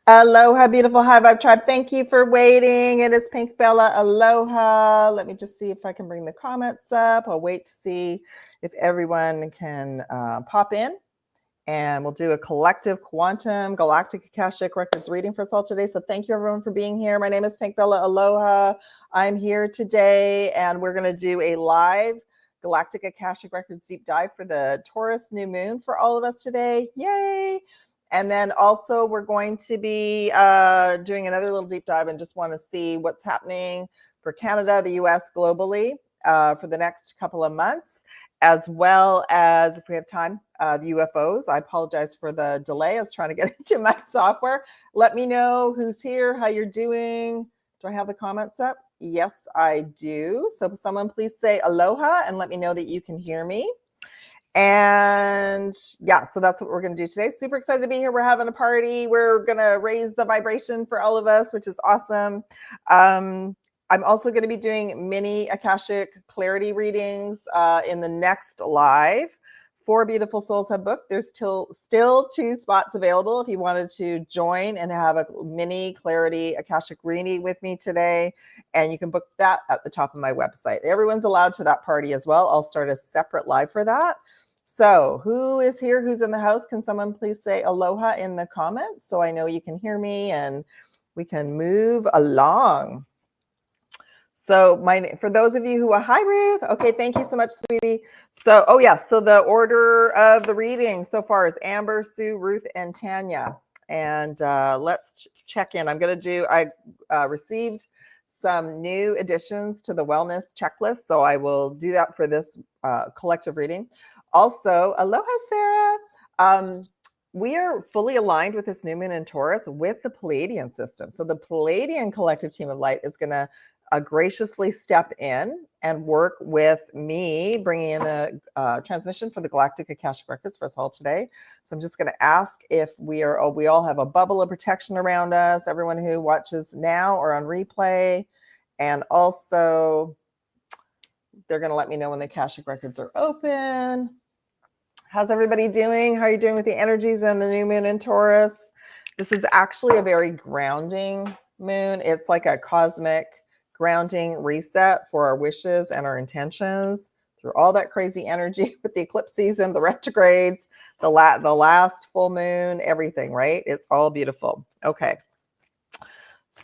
Aloha, beautiful High Vibe Tribe. Thank you for waiting. It is Pink Bella. Aloha. Let me just see if I can bring the comments up. I'll wait to see if everyone can pop in. And we'll do a collective quantum galactic Akashic records reading for us all today. So thank you everyone for being here. My name is Pink Bella. Aloha. I'm here today and we're going to do a live galactic Akashic records deep dive for the Taurus new moon for all of us today. Yay! And then also we're going to be doing another little deep dive and just want to see what's happening for Canada, the US, globally for the next couple of months, as well as, if we have time, the UFOs. I apologize for the delay. I was trying to get into my software. Let me know who's here, how you're doing. Do I have the comments up? Yes, I do. So someone please say aloha and let me know that you can hear me. And yeah, so that's what we're going to do today. Super excited to be here. We're having a party. We're going to raise the vibration for all of us, which is awesome. I'm also going to be doing mini Akashic clarity readings in the next live. 4 beautiful souls have booked. There's still 2 spots available if you wanted to join and have a mini clarity Akashic reading with me today. And you can book that at the top of my website. Everyone's allowed to that party as well. I'll start a separate live for that. So who is here? Who's in the house? Can someone please say aloha in the comments so I know you can hear me and we can move along. So for those of you who are, hi Ruth. Okay, thank you so much, sweetie. So, oh yeah, so the order of the reading so far is Amber, Sue, Ruth, and Tanya. And let's check in. I received some new additions to the wellness checklist. So I will do that for this collective reading. Also, aloha, Sarah. We are fully aligned with this new moon in Taurus with the Pleiadian system. So the Pleiadian collective team of light is going to graciously step in and work with me, bringing in the transmission for the Galactic Akashic Records for us all today. So I'm just going to ask if we all have a bubble of protection around us, everyone who watches now or on replay. And also, they're going to let me know when the Akashic Records are open. How's everybody doing? How are you doing with the energies and the new moon in Taurus? This is actually a very grounding moon. It's like a cosmic grounding reset for our wishes and our intentions through all that crazy energy with the eclipse season, the retrogrades, the last full moon, everything, right? It's all beautiful. Okay.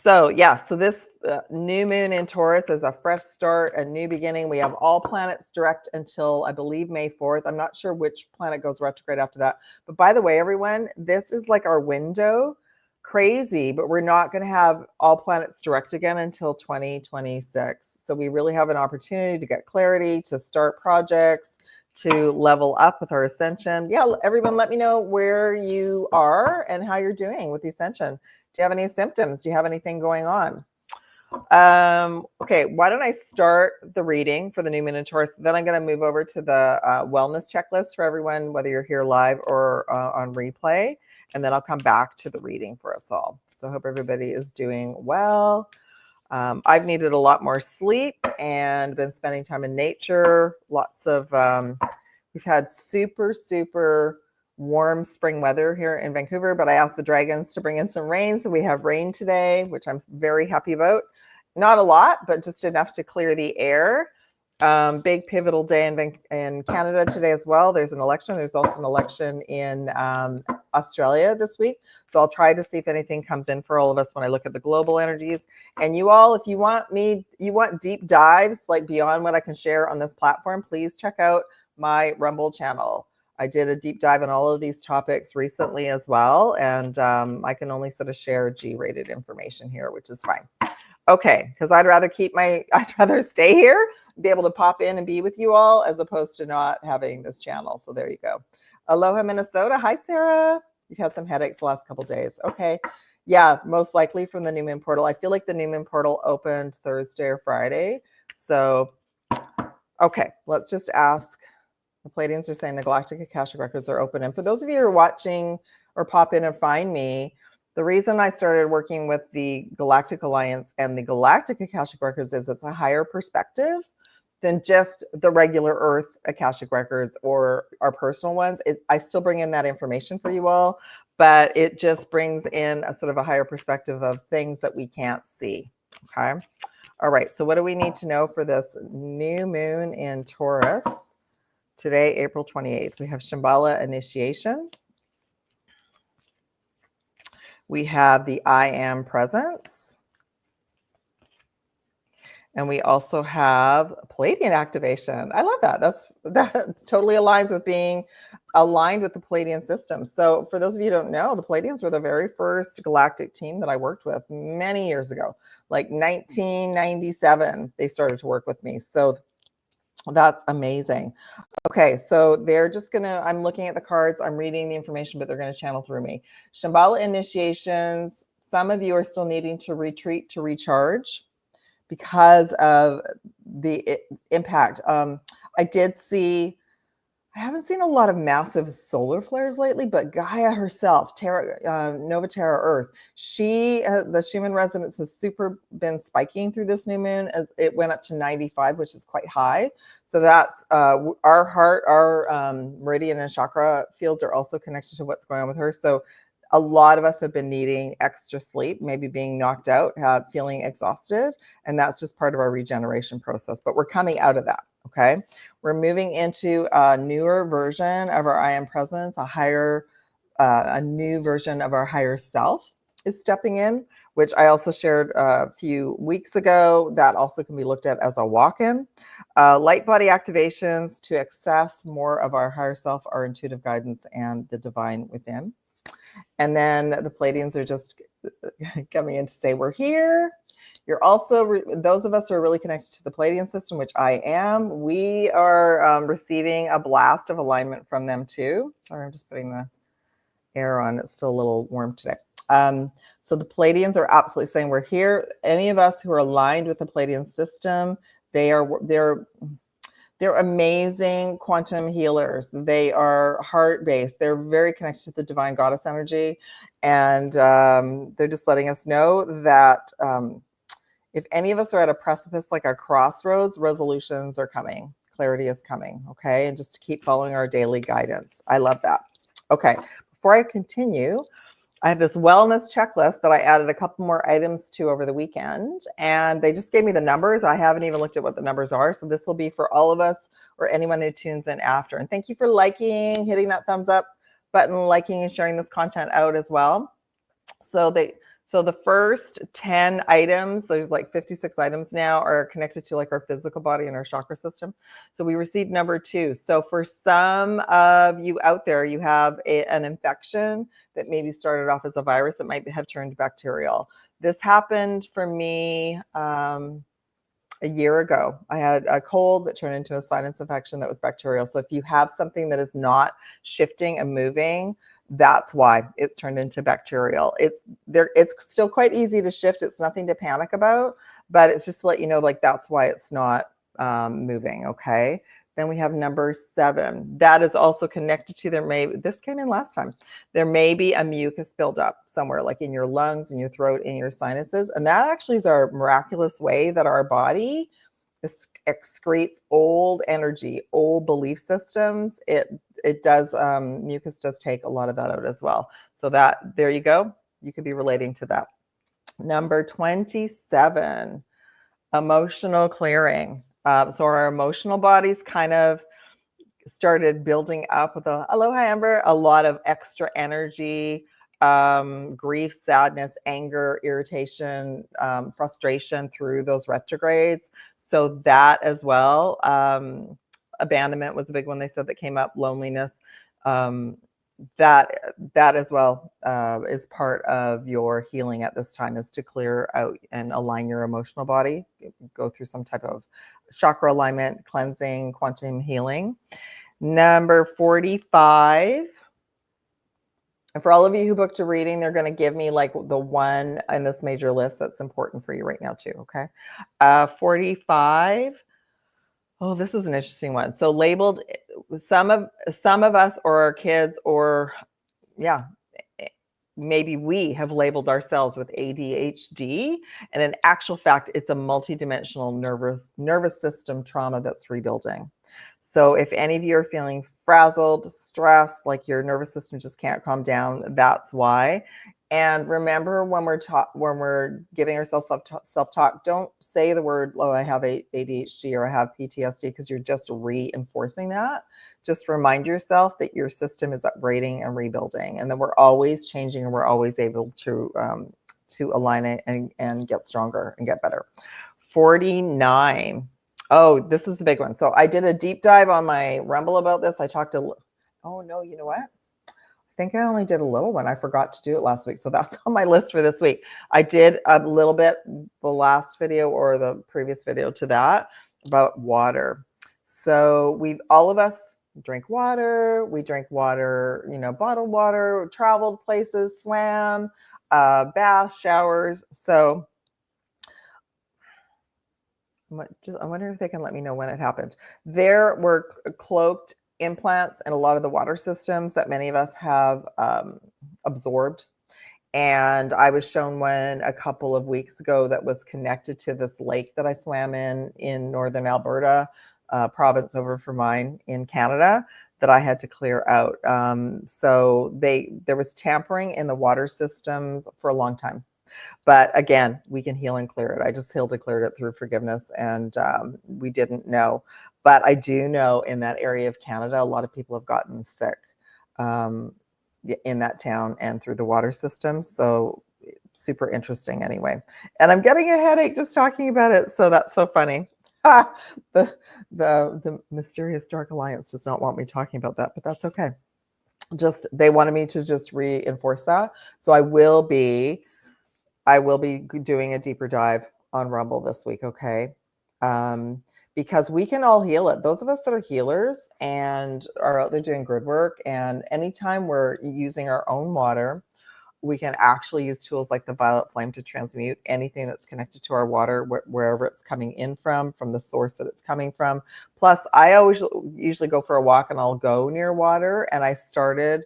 So yeah, so this new moon in Taurus is a fresh start, a new beginning. We have all planets direct until I believe May 4th. I'm not sure which planet goes retrograde after that. But by the way, everyone, this is like our window. Crazy, but we're not going to have all planets direct again until 2026. So we really have an opportunity to get clarity, to start projects, to level up with our ascension. Yeah, everyone let me know where you are and how you're doing with the ascension. Do you have any symptoms? Do you have anything going on? Okay, why don't I start the reading for the new moon in Taurus? Then I'm going to move over to the wellness checklist for everyone, whether you're here live or on replay. And then I'll come back to the reading for us all. So I hope everybody is doing well. I've needed a lot more sleep and been spending time in nature. Lots of, we've had super, super warm spring weather here in Vancouver, but I asked the dragons to bring in some rain. So we have rain today, which I'm very happy about. Not a lot, but just enough to clear the air. Big pivotal day in Canada today as well. There's an election. There's also an election in Australia this week. So I'll try to see if anything comes in for all of us when I look at the global energies. And you all, if you want deep dives like beyond what I can share on this platform, please check out my Rumble channel. I did a deep dive on all of these topics recently as well. And I can only sort of share G-rated information here, which is fine. Okay, because I'd rather stay here, be able to pop in and be with you all as opposed to not having this channel. So there you go. Aloha, Minnesota. Hi, Sarah. You've had some headaches the last couple of days. Okay. Yeah, most likely from the new moon portal. I feel like the new moon portal opened Thursday or Friday. So, okay, let's just ask. The Pleiadians are saying the Galactic Akashic Records are open. And for those of you who are watching or pop in and find me, the reason I started working with the Galactic Alliance and the Galactic Akashic Records is it's a higher perspective than just the regular Earth Akashic Records or our personal ones. I still bring in that information for you all, but it just brings in a sort of a higher perspective of things that we can't see. Okay. All right. So what do we need to know for this new moon in Taurus? Today, April 28th, we have Shambhala initiation. We have the I am presence. And we also have Palladian activation. I love that. That totally aligns with being aligned with the Palladian system. So for those of you who don't know, the Palladians were the very first galactic team that I worked with many years ago, like 1997. They started to work with me. So that's amazing. Okay, so they're just gonna, I'm looking at the cards, I'm reading the information, but they're gonna channel through me. Shambhala initiations, some of you are still needing to retreat to recharge because of the impact. I did see, I haven't seen a lot of massive solar flares lately, but Gaia herself, Nova Terra Earth, the Schumann resonance has super been spiking through this new moon as it went up to 95, which is quite high. So that's our heart, our meridian and chakra fields are also connected to what's going on with her. So a lot of us have been needing extra sleep, maybe being knocked out, feeling exhausted, and that's just part of our regeneration process. But we're coming out of that, okay? We're moving into a newer version of our I am presence, a new version of our higher self is stepping in, which I also shared a few weeks ago. That also can be looked at as a walk-in. Light body activations to access more of our higher self, our intuitive guidance, and the divine within. And then the Palladians are just coming in to say, we're here. You're also, those of us who are really connected to the Palladian system, which I am, we are receiving a blast of alignment from them too. Sorry, I'm just putting the air on. It's still a little warm today. So the Palladians are absolutely saying we're here. Any of us who are aligned with the Palladian system, they're amazing quantum healers. They are heart-based. They're very connected to the divine goddess energy. And they're just letting us know that if any of us are at a precipice, like a crossroads, resolutions are coming. Clarity is coming, okay? And just to keep following our daily guidance. I love that. Okay, before I continue, I have this wellness checklist that I added a couple more items to over the weekend, and they just gave me the numbers. I haven't even looked at what the numbers are. So this will be for all of us or anyone who tunes in after. And thank you for liking, hitting that thumbs up button, liking and sharing this content out as well. So the first 10 items, there's like 56 items now, are connected to like our physical body and our chakra system. So we received number 2. So for some of you out there, you have an infection that maybe started off as a virus that might have turned bacterial. This happened for me a year ago. I had a cold that turned into a sinus infection that was bacterial. So if you have something that is not shifting and moving, that's why it's turned into bacterial. It's still quite easy to shift. It's nothing to panic about, but it's just to let you know, like, that's why it's not moving. Okay. Then we have number 7. That is also connected to this came in last time. There may be a mucus buildup somewhere, like in your lungs, in your throat, in your sinuses. And that actually is our miraculous way that our body excretes old energy, old belief systems. It does, mucus does take a lot of that out as well. So there you go. You could be relating to that. Number 27, emotional clearing. So our emotional bodies kind of started building up with Aloha Amber, a lot of extra energy, grief, sadness, anger, irritation, frustration through those retrogrades. So that as well. Abandonment was a big one they said that came up, loneliness. That as well is part of your healing at this time, is to clear out and align your emotional body, go through some type of chakra alignment, cleansing, quantum healing. Number 45. And for all of you who booked a reading, they're going to give me like the one in this major list that's important for you right now too, okay? 45. Oh, this is an interesting one. So labeled, some of us or our kids, or yeah, maybe we have labeled ourselves with ADHD, and in actual fact, it's a multidimensional nervous system trauma that's rebuilding. So if any of you are feeling frazzled, stressed, like your nervous system just can't calm down. That's why. And remember, when we're giving ourselves self-talk, don't say the word, "Oh, I have ADHD" or "I have PTSD," because you're just reinforcing that. Just remind yourself that your system is upgrading and rebuilding, and that we're always changing, and we're always able to align it and get stronger and get better. 49. Oh, this is the big one. So I did a deep dive on my Rumble about this. I talked to, oh no, you know what? I think I only did a little one. I forgot to do it last week. So that's on my list for this week. I did a little bit the last video or the previous video to that about water. So all of us drink water. We drink water, bottled water, traveled places, swam, baths, showers. So I wonder if they can let me know when it happened. There were cloaked implants in a lot of the water systems that many of us have absorbed. And I was shown one a couple of weeks ago that was connected to this lake that I swam in northern Alberta, province over from mine in Canada, that I had to clear out. So there was tampering in the water systems for a long time. But again, we can heal and clear it. I just healed and cleared it through forgiveness, and we didn't know. But I do know in that area of Canada, a lot of people have gotten sick in that town and through the water systems. So super interesting anyway. And I'm getting a headache just talking about it. So that's so funny. The Mysterious Dark Alliance does not want me talking about that, but that's okay. They wanted me to just reinforce that. So I will be doing a deeper dive on Rumble this week, okay? Because we can all heal it. Those of us that are healers and are out there doing good work, and anytime we're using our own water, we can actually use tools like the violet flame to transmute anything that's connected to our water, wherever it's coming in from the source that it's coming from. Plus, I usually go for a walk and I'll go near water, and I started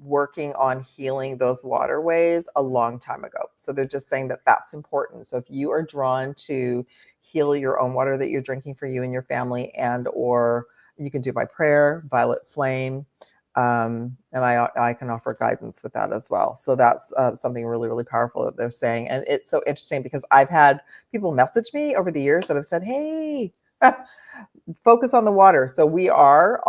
working on healing those waterways a long time ago. So they're just saying that that's important. So if you are drawn to heal your own water that you're drinking for you and your family, or you can do by prayer, violet flame, and I can offer guidance with that as well. So that's something really, really powerful that they're saying. And it's so interesting because I've had people message me over the years that have said, "Hey, focus on the water." So we are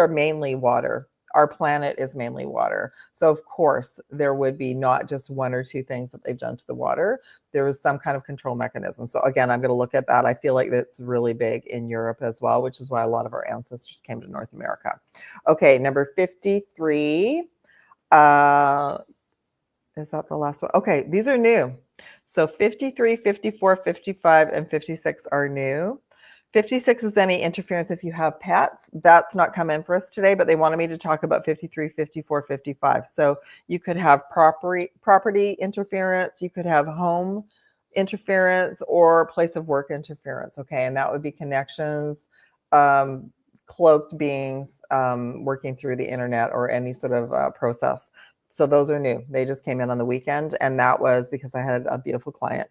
mainly water. Our planet is mainly water. So of course, there would be not just one or two things that they've done to the water. There was some kind of control mechanism. So again, I'm going to look at that. I feel like that's really big in Europe as well, which is why a lot of our ancestors came to North America. Okay, number 53. Is that the last one? Okay, these are new. So 53, 54, 55, and 56 are new. 56 is any interference if you have pets. That's not come in for us today, but they wanted me to talk about 53, 54, 55. So you could have property interference, you could have home interference, or place of work interference, okay? And that would be connections, cloaked beings working through the internet or any sort of process. So those are new. They just came in on the weekend, and that was because I had a beautiful client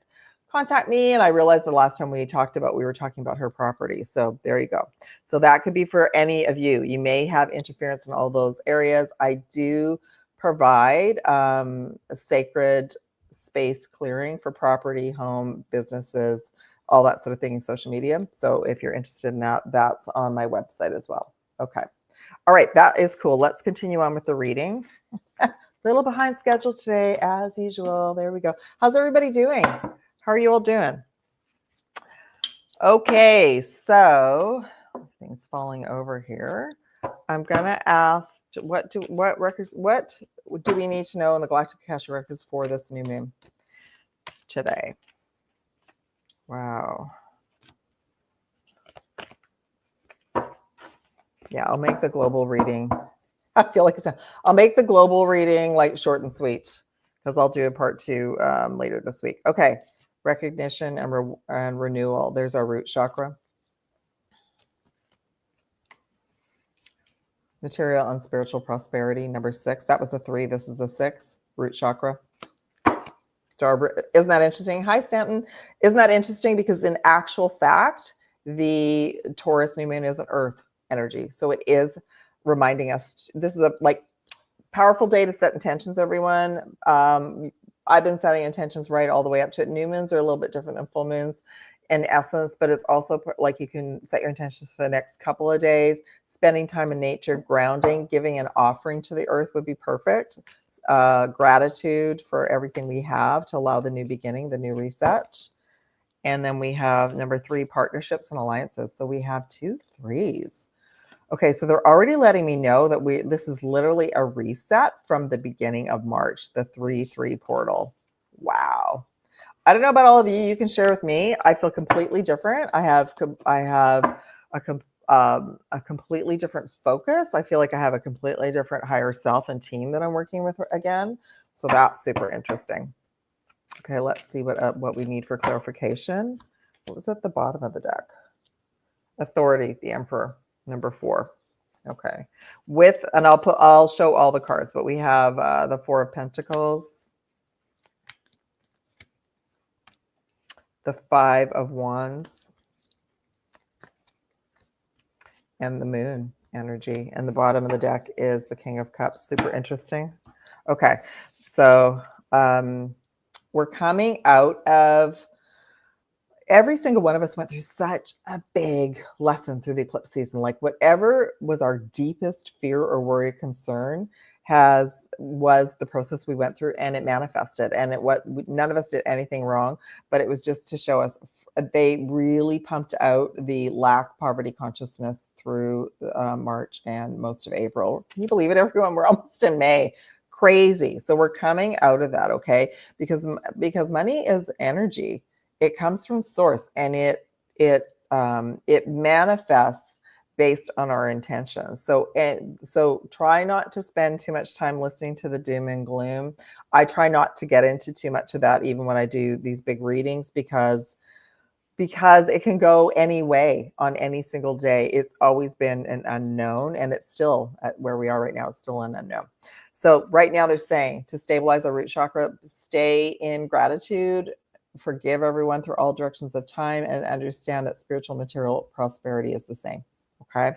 contact me, and I realized the last time we were talking about her property. So there you go. So that could be for any of you. You may have interference in all those areas. I do provide a sacred space clearing for property, home, businesses, all that sort of thing in social media. So if you're interested in that, that's on my website as well. Okay. All right, that is cool. Let's continue on with the reading. A little behind schedule today, as usual. There we go. How's everybody doing? How are you all doing? Okay, so things falling over here. I'm gonna ask, what do we need to know in the Galactic Akashic records for this new moon today? Wow. Yeah, I'll make the global reading. I feel like I'll make the global reading like short and sweet, because I'll do a part 2 later this week. Okay. Recognition and renewal. There's our root chakra. Material and spiritual prosperity, number 6. That was a 3. This is a 6. Root chakra. Isn't that interesting? Hi, Stanton. Isn't that interesting? Because in actual fact, the Taurus new moon is an earth energy. So it is reminding us, this is a like powerful day to set intentions, everyone. I've been setting intentions right all the way up to it. New moons are a little bit different than full moons in essence, but it's also like you can set your intentions for the next couple of days. Spending time in nature, grounding, giving an offering to the earth would be perfect. Gratitude for everything we have to allow the new beginning, the new reset. And then we have number 3, partnerships and alliances. So we have 2 3s. Okay, so they're already letting me know that this is literally a reset from the beginning of March, the 3-3 portal. Wow. I don't know about all of you. You can share with me. I feel completely different. I have a completely different focus. I feel like I have a completely different higher self and team that I'm working with again. So that's super interesting. Okay, let's see what we need for clarification. What was at the bottom of the deck? Authority, the Emperor, number 4. Okay, and I'll show all the cards, but we have the 4 of Pentacles, the 5 of Wands, and the Moon energy. And the bottom of the deck is the King of Cups. Super interesting. Okay, so we're coming out of, every single one of us went through such a big lesson through the eclipse season. Like whatever was our deepest fear or worry or concern was the process we went through, and it manifested. And none of us did anything wrong, but it was just to show us. They really pumped out the lack poverty consciousness through March and most of April. Can you believe it, everyone? We're almost in May. Crazy. So we're coming out of that, okay? Because money is energy. It comes from source, and it manifests based on our intentions. So try not to spend too much time listening to the doom and gloom. I try not to get into too much of that, even when I do these big readings, because it can go any way on any single day. It's always been an unknown, and it's still at where we are right now. It's still an unknown. So right now they're saying to stabilize our root chakra, stay in gratitude, forgive everyone through all directions of time, and understand that spiritual material prosperity is the same. Okay.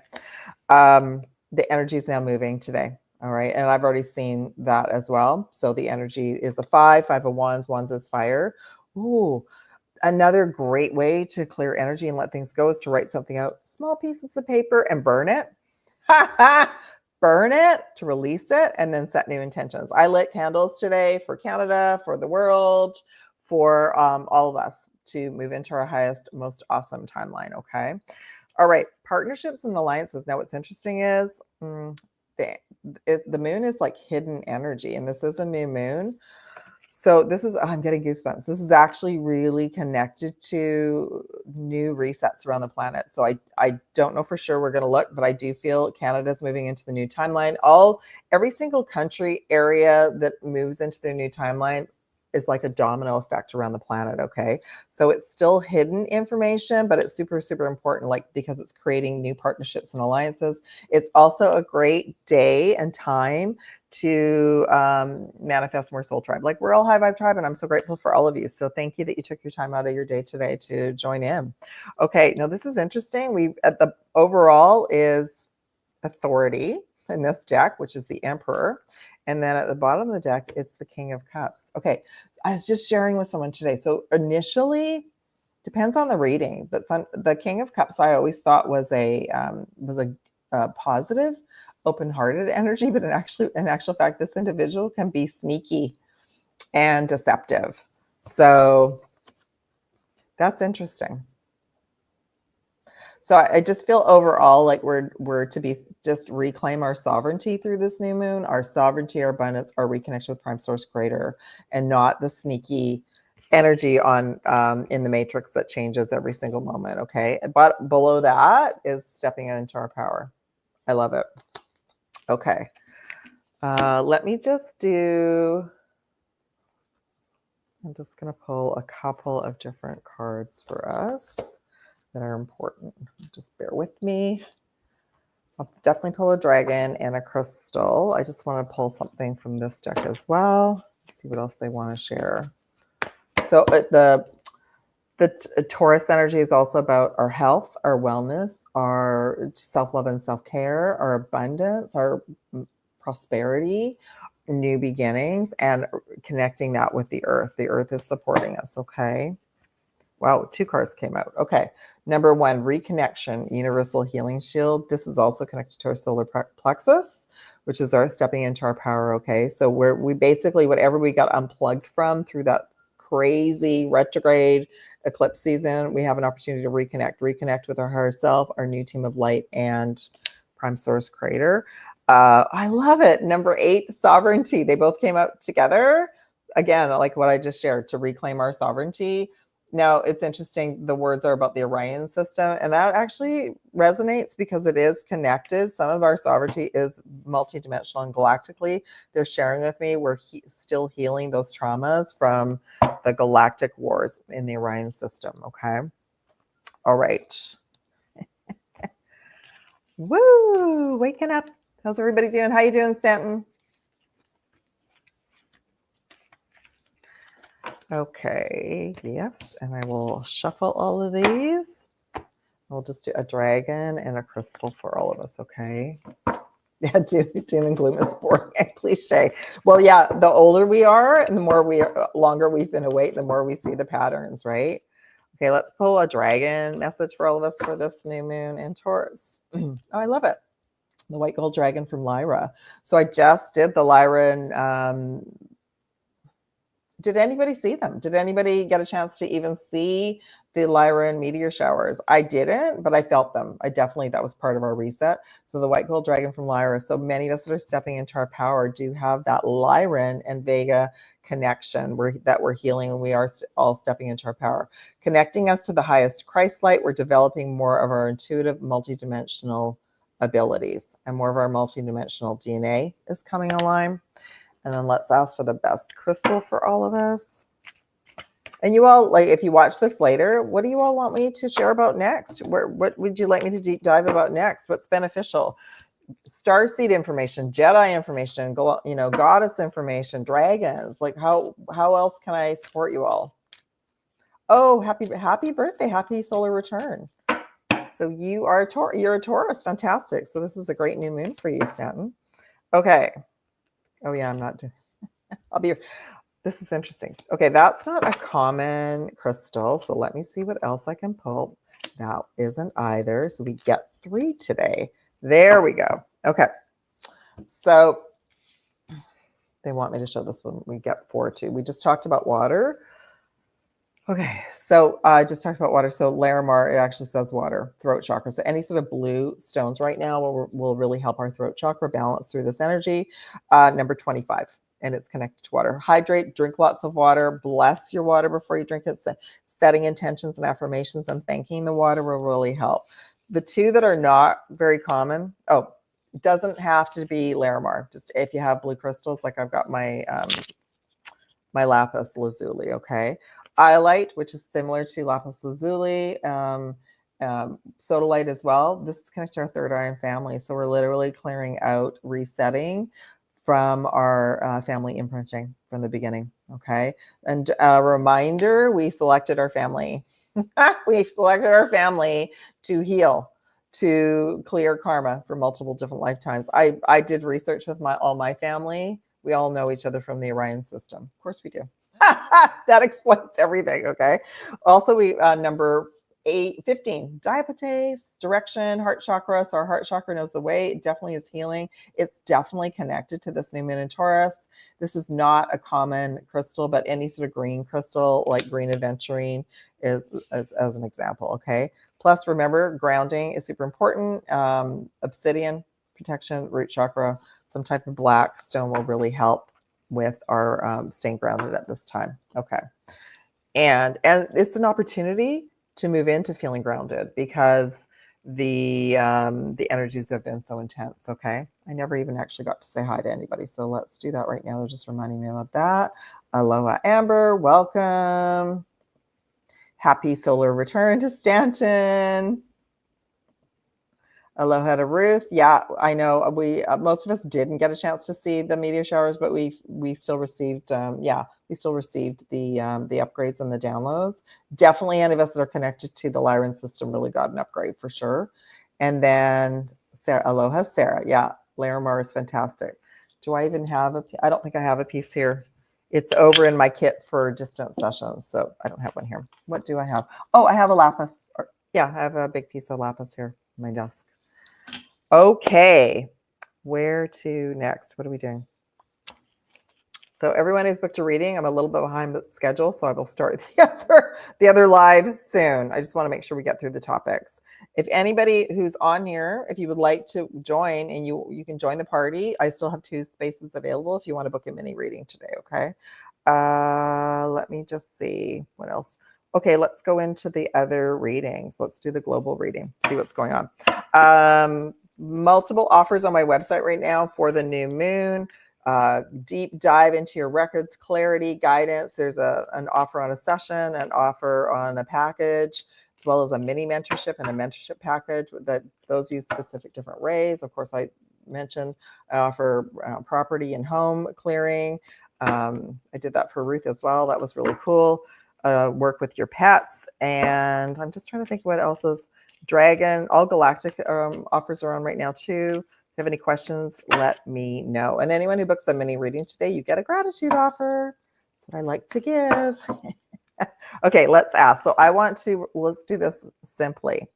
The energy is now moving today. All right. And I've already seen that as well. So the energy is a 5 of Wands. Wands is fire. Ooh, another great way to clear energy and let things go is to write something out, small pieces of paper, and burn it. Burn it to release it, and then set new intentions. I lit candles today for Canada, for the world, for all of us to move into our highest, most awesome timeline. Okay. All right. Partnerships and alliances. Now, what's interesting is the moon is like hidden energy, and this is a new moon. So this is, I'm getting goosebumps. This is actually really connected to new resets around the planet. So I don't know for sure. We're going to look, but I do feel Canada's moving into the new timeline. Every single country area that moves into their new timeline is like a domino effect around the planet. Okay. So it's still hidden information, but it's super, super important, like, because it's creating new partnerships and alliances. It's also a great day and time to manifest more soul tribe. Like, we're all high vibe tribe, and I'm so grateful for all of you. So thank you that you took your time out of your day today to join in. Okay. Now this is interesting. We at the overall is authority in this deck, which is the Emperor. And then at the bottom of the deck, it's the King of Cups. Okay, I was just sharing with someone today. So initially, depends on the reading, but the King of Cups I always thought was a positive, open-hearted energy. But in actual fact, this individual can be sneaky and deceptive. So that's interesting. So I just feel overall like we're to be just reclaim our sovereignty through this new moon, our sovereignty, our abundance, our reconnection with Prime Source Creator, and not the sneaky energy on in the matrix that changes every single moment. Okay, but below that is stepping into our power. I love it. Okay, let me just do. I'm just going to pull a couple of different cards for us that are important. Just bear with me. I'll definitely pull a dragon and a crystal. I just want to pull something from this deck as well. Let's see what else they want to share. So The Taurus energy is also about our health, our wellness, our self-love and self-care, our abundance, our prosperity, new beginnings, and connecting that with the earth. The earth is supporting us, okay? Wow, 2 cards came out. Okay. Number 1, reconnection, universal healing shield. This is also connected to our solar plexus, which is our stepping into our power, okay? So we basically, whatever we got unplugged from through that crazy retrograde eclipse season, we have an opportunity to reconnect with our higher self, our new team of light, and prime source creator. I love it. Number 8, sovereignty. They both came out together. Again, like what I just shared, to reclaim our sovereignty. Now, it's interesting, the words are about the Orion system, and that actually resonates because it is connected. Some of our sovereignty is multidimensional and galactically. They're sharing with me we're still healing those traumas from the galactic wars in the Orion system, okay? All right. Woo! Waking up. How's everybody doing? How you doing, Stanton? Okay, yes, and I will shuffle all of these. We'll just do a dragon and a crystal for all of us, okay? Yeah, doom and gloom is boring and cliche. Well, yeah, the older we are and the more longer we've been awake, the more we see the patterns, right? Okay, let's pull a dragon message for all of us for this new moon in Taurus. Oh, I love it. The white gold dragon from Lyra. So I just did the Lyra and did anybody see them? Did anybody get a chance to even see the Lyra and meteor showers? I didn't, but I felt them. That was part of our reset. So the white gold dragon from Lyra. So many of us that are stepping into our power do have that Lyran and Vega connection that we're healing, and we are all stepping into our power. Connecting us to the highest Christ light, we're developing more of our intuitive, multidimensional abilities, and more of our multidimensional DNA is coming online. And then let's ask for the best crystal for all of us. And you all, like, if you watch this later, what do you all want me to share about next? What would you like me to deep dive about next? What's beneficial? Starseed information, Jedi information, goddess information, dragons. Like, how else can I support you all? Oh, happy birthday, happy solar return. So you're a Taurus, fantastic. So this is a great new moon for you, Stanton. Okay. Oh yeah, I'm not doing. This is interesting. Okay, that's not a common crystal. So let me see what else I can pull. That isn't either. So we get 3 today. There we go. Okay. So they want me to show this one. We get 4 too. We just talked about water. Okay, so I just talked about water. So Larimar, it actually says water, throat chakra. So any sort of blue stones right now will really help our throat chakra balance through this energy. Number 25, and it's connected to water. Hydrate, drink lots of water, bless your water before you drink it. Setting intentions and affirmations and thanking the water will really help. The 2 that are not very common, it doesn't have to be Larimar. Just if you have blue crystals, like I've got my my lapis lazuli, okay? Iolite, which is similar to lapis lazuli, sodalite as well. This is connected to our third eye and family. So we're literally clearing out, resetting from our family imprinting from the beginning, okay? And a reminder, we selected our family. We selected our family to heal, to clear karma for multiple different lifetimes. I did research with all my family. We all know each other from the Orion system. Of course we do. That explains everything, okay? Also, we number 15, diabetes, direction, heart chakra. So our heart chakra knows the way. It definitely is healing. It's definitely connected to this new moon in Taurus. This is not a common crystal, but any sort of green crystal, like green aventurine, is as an example, okay? Plus, remember, grounding is super important. Obsidian, protection, root chakra, some type of black stone will really help with our staying grounded at this time. Okay. And it's an opportunity to move into feeling grounded because the energies have been so intense. Okay. I never even actually got to say hi to anybody. So let's do that right now. They're just reminding me about that. Aloha, Amber. Welcome. Happy solar return to Stanton. Aloha to Ruth. Yeah, I know we most of us didn't get a chance to see the meteor showers, but we still received we still received the upgrades and the downloads. Definitely, any of us that are connected to the Lyran system really got an upgrade for sure. And then Sarah, Aloha, Sarah. Yeah, Larimar is fantastic. Do I even have I don't think I have a piece here. It's over in my kit for distant sessions, so I don't have one here. What do I have? Oh, I have a lapis. Yeah, I have a big piece of lapis here on my desk. Okay, where to next? What are we doing? So everyone who's booked a reading, I'm a little bit behind the schedule, so I will start the other live soon. I just want to make sure we get through the topics. If anybody who's on here, if you would like to join, and you can join the party, I still have 2 spaces available if you want to book a mini reading today, okay? Let me just see what else. Okay, let's go into the other readings. Let's do the global reading, see what's going on. Multiple offers on my website right now for the new moon. Deep dive into your records, clarity, guidance. There's an offer on a session, an offer on a package, as well as a mini mentorship and a mentorship package that those use specific different ways. Of course, I mentioned I offer property and home clearing. I did that for Ruth as well. That was really cool. Work with your pets. And I'm just trying to think what else is. Dragon, all galactic offers are on right now too. If you have any questions, let me know. And anyone who books a mini reading today, you get a gratitude offer. That's what I like to give. Okay, let's ask. So let's do this simply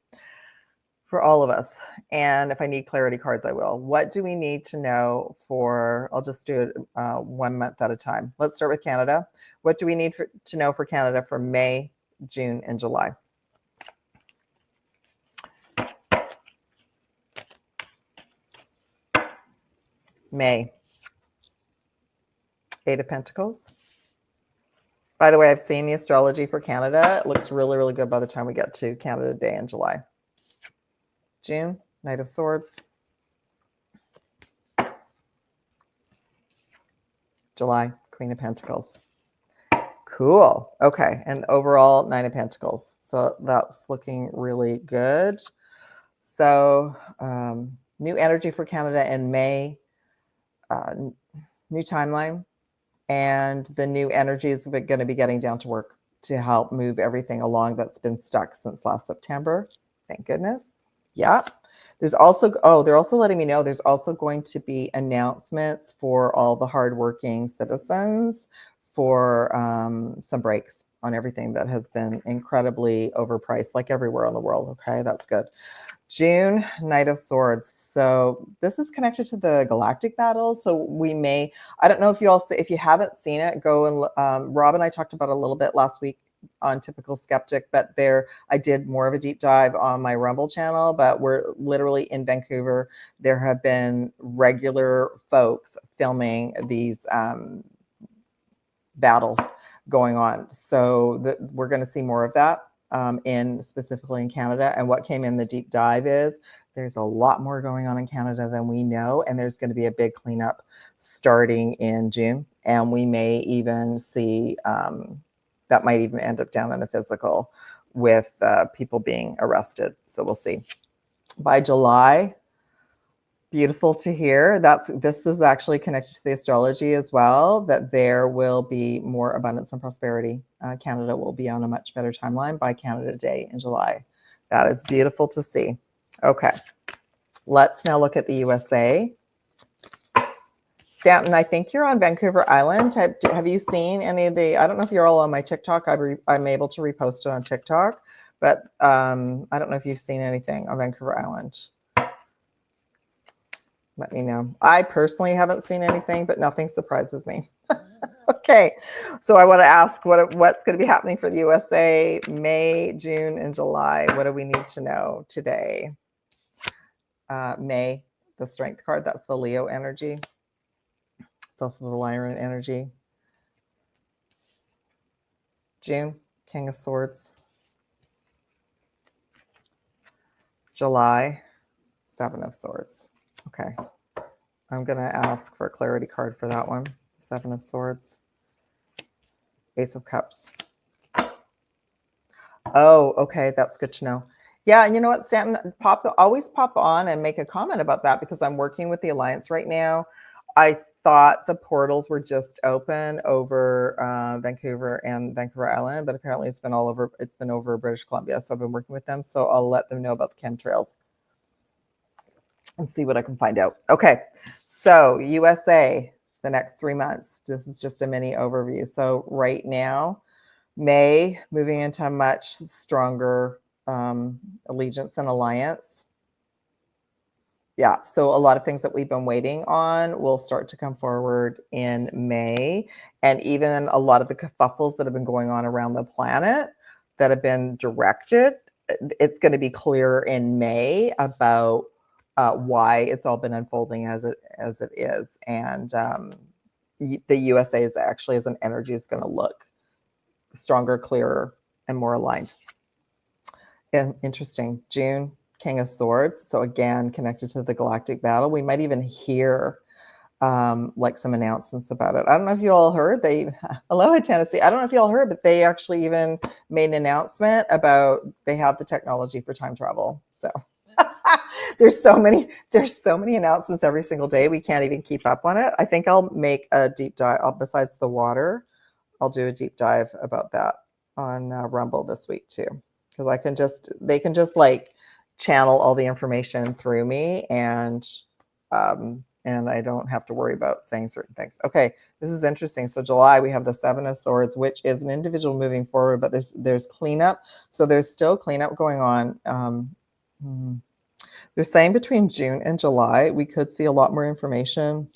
for all of us. And if I need clarity cards, I will. What do we need to know for, I'll just do it 1 month at a time. Let's start with Canada. What do we need to know for Canada for May, June, and July? May. 8 of Pentacles. By the way, I've seen the astrology for Canada. It looks really, really good by the time we get to Canada Day in July. June, Knight of Swords. July, Queen of Pentacles. Cool. Okay. And overall, 9 of Pentacles. So that's looking really good. So new energy for Canada in May. New timeline. And the new energy is going to be getting down to work to help move everything along that's been stuck since last September. Thank goodness. Yeah. There's also, they're also letting me know there's also going to be announcements for all the hardworking citizens for some breaks on everything that has been incredibly overpriced, like everywhere in the world. Okay, that's good. June, Knight of Swords. So this is connected to the galactic battle. So we may, I don't know if if you haven't seen it, go and Rob and I talked about it a little bit last week on Typical Skeptic, but I did more of a deep dive on my Rumble channel, but we're literally in Vancouver. There have been regular folks filming these battles going on. So we're going to see more of that specifically in Canada. And what came in the deep dive is there's a lot more going on in Canada than we know. And there's going to be a big cleanup starting in June. And we may even see that might even end up down in the physical with people being arrested. So we'll see. By July, beautiful to hear. This is actually connected to the astrology as well, that there will be more abundance and prosperity. Canada will be on a much better timeline by Canada Day in July. That is beautiful to see. Okay, let's now look at the USA. Stanton, I think you're on Vancouver Island. Have you seen any of I don't know if you're all on my TikTok. I'm able to repost it on TikTok, but I don't know if you've seen anything on Vancouver Island. Let me know. I personally haven't seen anything, but nothing surprises me. Okay, so I want to ask what's going to be happening for the USA May, June, and July. What do we need to know today? May, the Strength card, that's the Leo energy. It's also the Lyran energy. June, King of Swords. July, Seven of Swords. Okay. I'm going to ask for a clarity card for that one. Seven of Swords. Ace of Cups. Oh, okay. That's good to know. Yeah, and you know what, Stanton, always pop on and make a comment about that because I'm working with the Alliance right now. I thought the portals were just open over Vancouver and Vancouver Island, but apparently it's been all over. It's been over British Columbia, so I've been working with them. So I'll let them know about the chemtrails and see what I can find out. Okay, so USA, the next 3 months. This is just a mini overview. So right now, May, moving into a much stronger allegiance and alliance. Yeah, so a lot of things that we've been waiting on will start to come forward in May. And even a lot of the kerfuffles that have been going on around the planet that have been directed, it's going to be clear in May about why it's all been unfolding as it is. And the USA is actually, as an energy, is going to look stronger, clearer, and more aligned. And interesting, June, King of Swords. So again, connected to the galactic battle. We might even hear like some announcements about it. I don't know if you all heard, Aloha Tennessee. I don't know if you all heard, but they actually even made an announcement about they have the technology for time travel. So there's so many announcements every single day. We can't even keep up on it. I think I'll make a deep dive besides the water. I'll do a deep dive about that on Rumble this week too, because they can just like channel all the information through me, and I don't have to worry about saying certain things. Okay, this is interesting. So July, we have the Seven of Swords, which is an individual moving forward, but there's cleanup. So there's still cleanup going on. They're saying between June and July, we could see a lot more information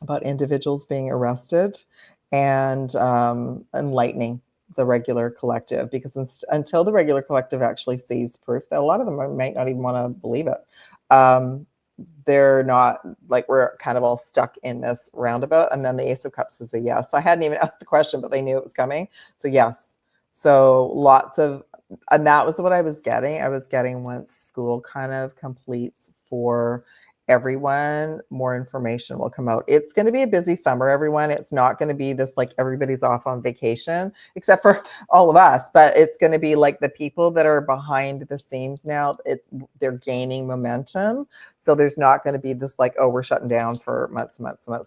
about individuals being arrested and enlightening the regular collective, because until the regular collective actually sees proof, that a lot of them might not even want to believe it. They're not, like, we're kind of all stuck in this roundabout. And then the Ace of Cups is a yes. I hadn't even asked the question, but they knew it was coming. So yes. So lots of, and that was what I was getting. I was getting, once school kind of completes for everyone, more information will come out. It's going to be a busy summer, everyone. It's not going to be this like everybody's off on vacation, except for all of us, but it's going to be like the people that are behind the scenes now, they're gaining momentum. So there's not going to be this like, oh, we're shutting down for months.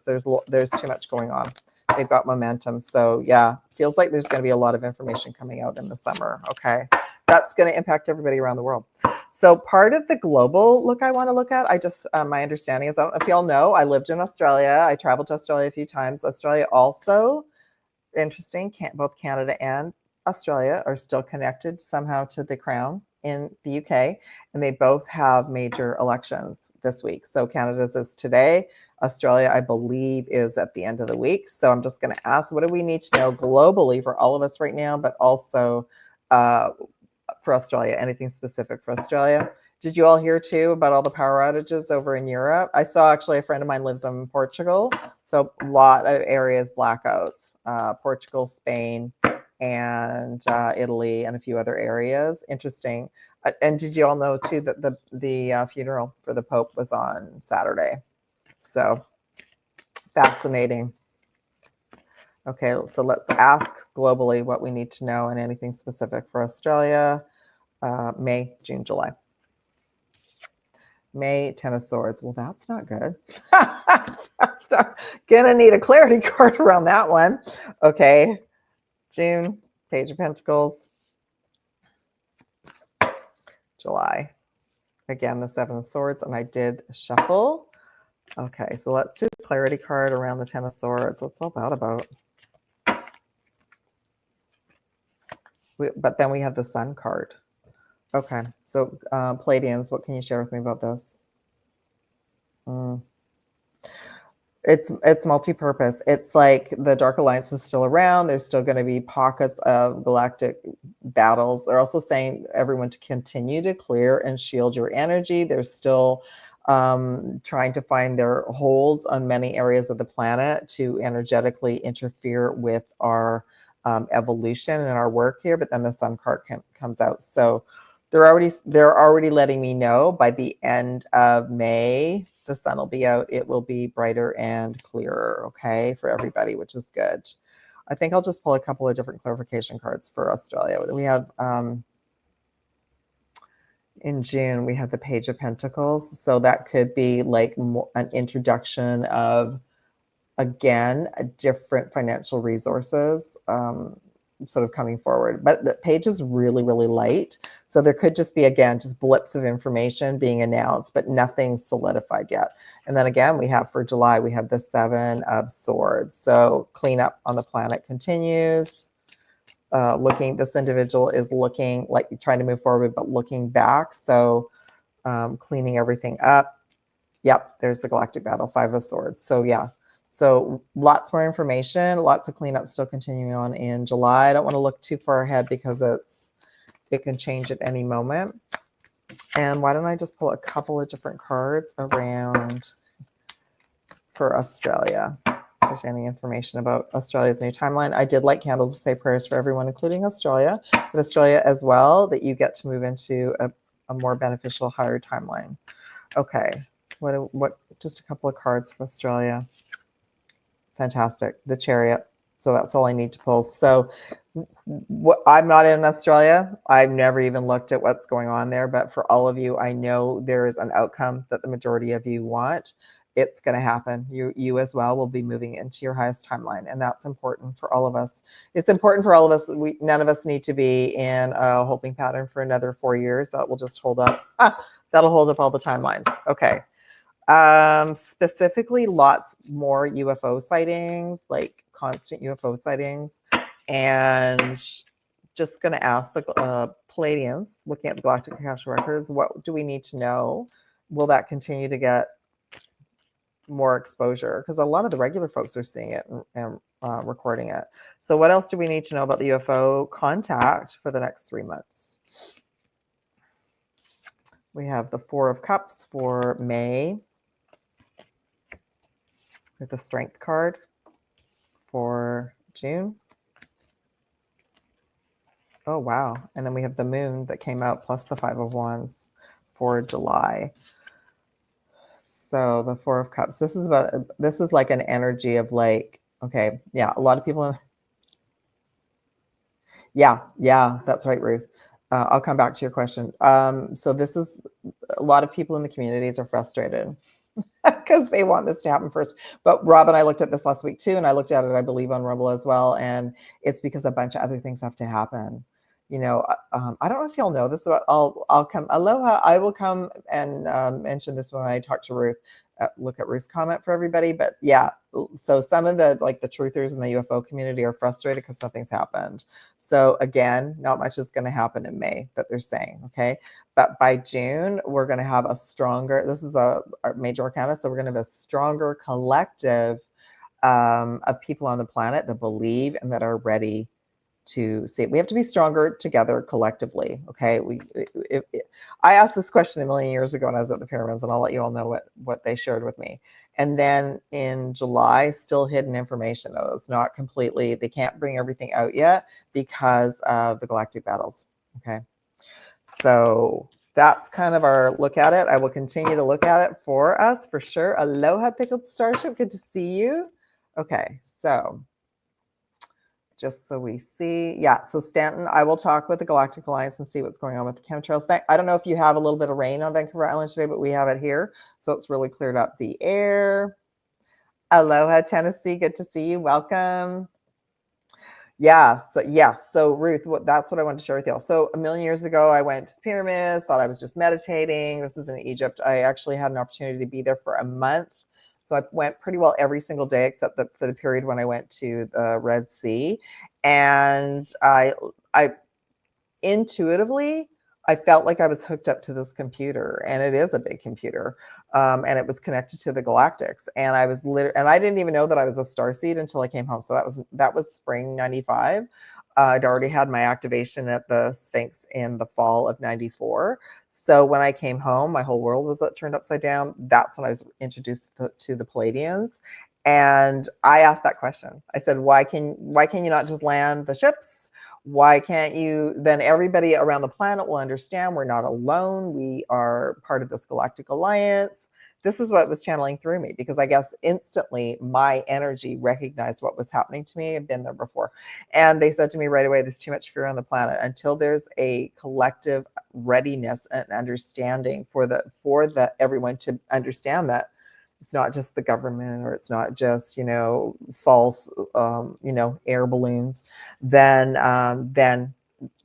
There's too much going on. They've got momentum. So yeah, feels like there's going to be a lot of information coming out in the summer. Okay. That's going to impact everybody around the world. So part of the global look I want to look at, my understanding is, I don't know if y'all know, I lived in Australia. I traveled to Australia a few times. Australia also, interesting, both Canada and Australia are still connected somehow to the crown in the UK, and they both have major elections this week. So Canada's is today. Australia, I believe, is at the end of the week. So I'm just going to ask, what do we need to know globally for all of us right now, but also for Australia? Anything specific for Australia? Did you all hear too about all the power outages over in Europe? I saw, actually, a friend of mine lives in Portugal, so a lot of areas blackouts. Portugal, Spain, and Italy, and a few other areas. Interesting. And did you all know too that the funeral for the Pope was on Saturday? So fascinating. Okay, so let's ask globally what we need to know, and anything specific for Australia. May, June, July. May, Ten of Swords. Well, that's not good. That's not gonna need a clarity card around that one. Okay, June, Page of Pentacles. July, again, the Seven of Swords, and I did shuffle. Okay, so let's do the clarity card around the Ten of Swords. What's all that about? But then we have the Sun card. Okay, so Palladians, what can you share with me about this? It's multi-purpose. It's like the Dark Alliance is still around. There's still going to be pockets of galactic battles. They're also saying everyone to continue to clear and shield your energy. They're still trying to find their holds on many areas of the planet to energetically interfere with our evolution and our work here. But then the Sun card comes out. So they're already letting me know by the end of May, the sun will be out. It will be brighter and clearer, okay, for everybody, which is good. I think I'll just pull a couple of different clarification cards for Australia. We have, In June, we had the Page of Pentacles. So that could be like an introduction of, again, a different financial resources sort of coming forward. But the page is really, really light. So there could just be, again, just blips of information being announced, but nothing solidified yet. And then again, we have for July, we have the 7 of Swords. So cleanup on the planet continues. This individual is looking like trying to move forward, but looking back. So cleaning everything up. Yep, there's the galactic battle, 5 of Swords. So yeah, so lots more information, lots of cleanup still continuing on in July. I don't want to look too far ahead because it can change at any moment. And why don't I just pull a couple of different cards around for Australia? If there's any information about Australia's new timeline. I did light candles to say prayers for everyone, including Australia, but Australia as well, that you get to move into a more beneficial, higher timeline. Okay, what? Just a couple of cards for Australia. Fantastic. The Chariot. So that's all I need to pull. So I'm not in Australia. I've never even looked at what's going on there. But for all of you, I know there is an outcome that the majority of you want. It's going to happen. You as well will be moving into your highest timeline. And that's important for all of us. It's important for all of us. None of us need to be in a holding pattern for another 4 years. That will just hold up. That'll hold up all the timelines. Okay. Specifically, lots more UFO sightings, like constant UFO sightings. And just going to ask the Palladians, looking at the Galactic Akashic Records, what do we need to know? Will that continue to get more exposure? Because a lot of the regular folks are seeing it and recording it. So what else do we need to know about the UFO contact for the next 3 months? We have the 4 of Cups for May. With the Strength card for June. Oh, wow. And then we have the Moon that came out plus the 5 of Wands for July. So the 4 of Cups. This is like an energy of like, okay, yeah, a lot of people. Yeah, that's right, Ruth. I'll come back to your question. So this is a lot of people in the communities are frustrated because they want this to happen first. But Rob and I looked at this last week too, and I looked at it, I believe, on Rumble as well. And it's because a bunch of other things have to happen. You know, I don't know if y'all know this, but I'll come. Aloha, I will come and mention this when I talk to Ruth. Look at Ruth's comment for everybody. But yeah, so some of the truthers in the UFO community are frustrated because nothing's happened. So again, not much is going to happen in May that they're saying. Okay. But by June, we're going to have a stronger, this is a major arcana. So we're going to have a stronger collective of people on the planet that believe and that are ready to see it. We have to be stronger together collectively. Okay. I asked this question a million years ago when I was at the pyramids, and I'll let you all know what they shared with me. And then in July, still hidden information, though. It's not completely, they can't bring everything out yet because of the galactic battles. Okay. So that's kind of our look at it. I will continue to look at it for us for sure. Aloha, Pickled Starship. Good to see you. Okay. So just so we see. Yeah, so Stanton, I will talk with the Galactic Alliance and see what's going on with the chemtrails. I don't know if you have a little bit of rain on Vancouver Island today, but we have it here. So it's really cleared up the air. Aloha, Tennessee. Good to see you. Welcome. Yeah, so Ruth, that's what I wanted to share with y'all. So a million years ago, I went to the pyramids, thought I was just meditating. This is in Egypt. I actually had an opportunity to be there for a month. So I went pretty well every single day except for the period when I went to the Red Sea. And I intuitively, I felt like I was hooked up to this computer, and it is a big computer. And it was connected to the galactics. And I was and I didn't even know that I was a starseed until I came home. So that was spring 95. I'd already had my activation at the Sphinx in the fall of 94. So when I came home, my whole world was turned upside down. That's when I was introduced to the Palladians. And I asked that question. I said, why can you not just land the ships? Why can't you? Then everybody around the planet will understand we're not alone. We are part of this galactic alliance. this is what was channeling through me, because I guess instantly my energy recognized what was happening to me. I've been there before. And they said to me right away, there's too much fear on the planet. Until there's a collective readiness and understanding for the everyone to understand that it's not just the government, or it's not just, false, air balloons, then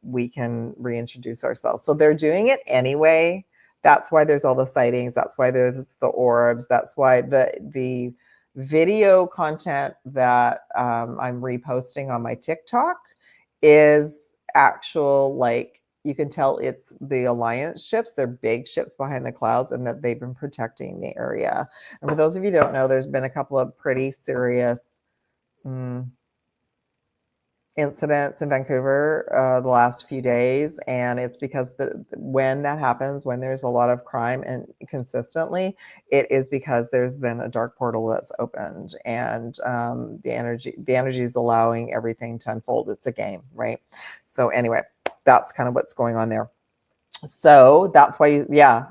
we can reintroduce ourselves. So they're doing it anyway. That's why there's all the sightings. That's why there's the orbs. That's why the video content that I'm reposting on my TikTok is actual, like, you can tell it's the alliance ships. They're big ships behind the clouds, and that they've been protecting the area. And for those of you who don't know, there's been a couple of pretty serious incidents in Vancouver the last few days, and it's because when that happens, when there's a lot of crime and consistently, it is because there's been a dark portal that's opened, and the energy is allowing everything to unfold. It's a game, right? So anyway, that's kind of what's going on there. So that's why,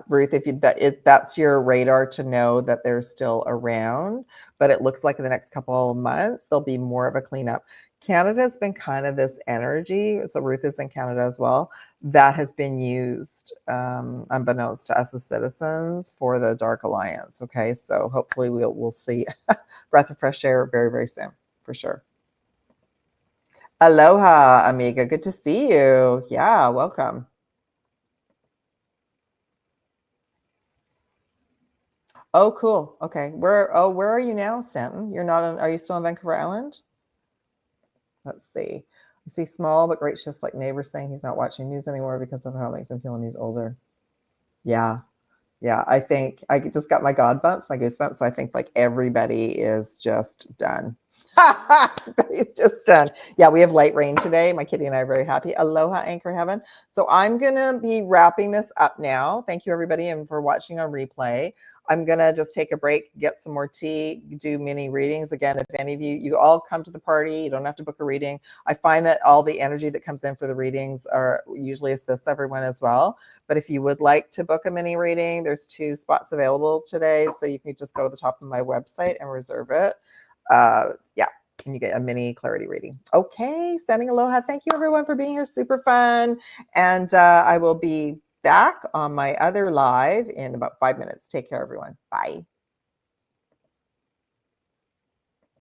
Ruth, if that's your radar to know that they're still around. But it looks like in the next couple of months, there'll be more of a cleanup. Canada's been kind of this energy, so Ruth is in Canada as well, that has been used unbeknownst to us as citizens for the Dark Alliance. Okay, so hopefully we'll see a breath of fresh air very, very soon, for sure. Aloha, amiga. Good to see you. Yeah, welcome. Oh, cool. Okay. Where are you now, Stanton? You're not on, are you still on Vancouver Island? Let's see. I see small but great shifts, like neighbors saying he's not watching news anymore because of how it makes him feel when he's older. Yeah. Yeah. I think I just got my goosebumps. So I think like everybody is just done. Everybody's just done. Yeah, we have light rain today. My kitty and I are very happy. Aloha, Anchor Heaven. So I'm going to be wrapping this up now. Thank you, everybody, and for watching on replay. I'm going to just take a break, get some more tea, do mini readings. Again, if any of you all come to the party, you don't have to book a reading. I find that all the energy that comes in for the readings usually assists everyone as well. But if you would like to book a mini reading, there's 2 spots available today. So you can just go to the top of my website and reserve it. Yeah, and you get a mini clarity reading. Okay, sending aloha. Thank you, everyone, for being here. Super fun. And I will be back on my other live in about 5 minutes. Take care, everyone. Bye.